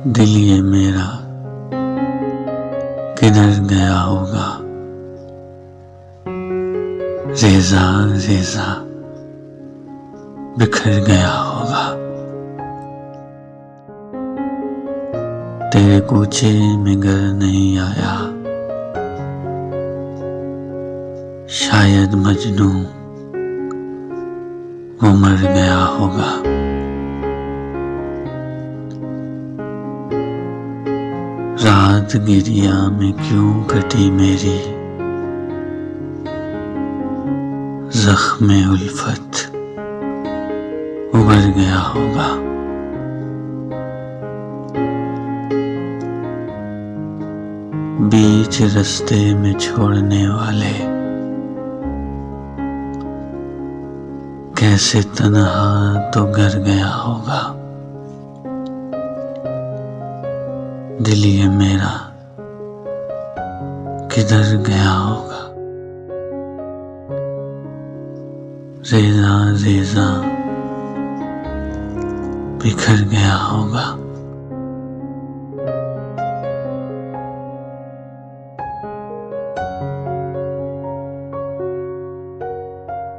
दिल ये मेरा किधर गया होगा, रेजा रेजा बिखर गया होगा। तेरे कूचे में घर नहीं आया, शायद मजनू वो मर गया होगा। रात गिरिया में क्यों कटी मेरी, जख्मे उल्फत उभर गया होगा। बीच रास्ते में छोड़ने वाले कैसे तन्हा तो गर गया होगा। दिल ये मेरा किधर गया होगा, रेजा रेजा बिखर गया होगा।